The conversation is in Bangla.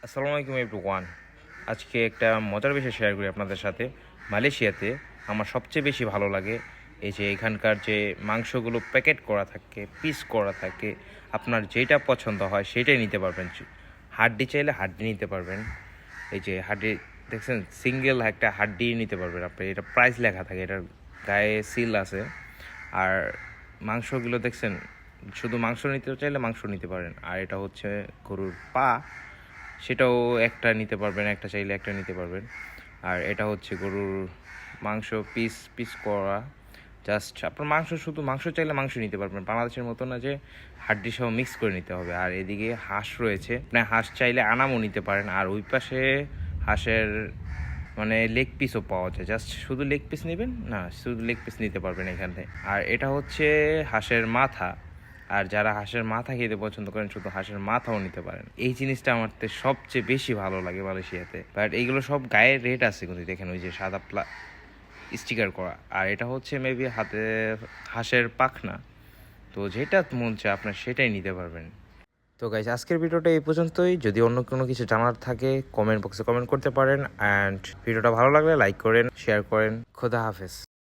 আসসালামু আলাইকুম এভরিওয়ান। আজকে একটা মজার বিষয় শেয়ার করি আপনাদের সাথে। মালয়েশিয়াতে আমার সবচেয়ে বেশি ভালো লাগে এই যে এখানকার যে মাংসগুলো প্যাকেট করা থাকে, পিস করা থাকে, আপনার যেটা পছন্দ হয় সেটাই নিতে পারবেন। হাড্ডি চাইলে হাড্ডি নিতে পারবেন। এই যে হাড্ডি দেখছেন, সিঙ্গেল একটা হাড্ডি নিতে পারবেন আপনি। এটা প্রাইস লেখা থাকে, এটার গায়ে সিল আছে। আর মাংসগুলো দেখছেন, শুধু মাংস নিতে চাইলে মাংস নিতে পারেন। আর এটা হচ্ছে গরুর পা, সেটাও একটা নিতে পারবেন, একটা চাইলে একটা নিতে পারবেন। আর এটা হচ্ছে গরুর মাংস পিস পিস করা। জাস্ট আপনার মাংস, শুধু মাংস চাইলে মাংস নিতে পারবেন। বাংলাদেশের মতো না যে হাড্ডি সহ মিক্স করে নিতে হবে। আর এদিকে হাঁস রয়েছে, আপনি হাঁস চাইলে আনামও নিতে পারেন। আর ওই পাশে হাঁসের মানে লেগ পিসও পাওয়া যায়। জাস্ট শুধু লেগ পিস নেবেন না, শুধু লেগ পিস নিতে পারবেন এখান থেকে। আর এটা হচ্ছে হাঁসের মাথা। আর যারা হাঁসের মাথা খেতে পছন্দ করেন, শুধু হাঁসের মাথাও নিতে পারেন। এই জিনিসটা আমার সবচেয়ে বেশি ভালো লাগে মালয়েশিয়াতে। বাট এইগুলো সব গায়ের রেট আছে কিন্তু, দেখেন ওই যে সাদা স্টিকার করা। আর এটা হচ্ছে মেবি হাতে হাঁসের পাখনা। তো যেটা মন চায় আপনার সেটাই নিতে পারবেন। তো গাইজ, আজকের ভিডিওটা এই পর্যন্তই। যদি অন্য কোনো কিছু জানার থাকে কমেন্ট বক্সে কমেন্ট করতে পারেন। অ্যান্ড ভিডিওটা ভালো লাগলে লাইক করেন, শেয়ার করেন। খোদা হাফেজ।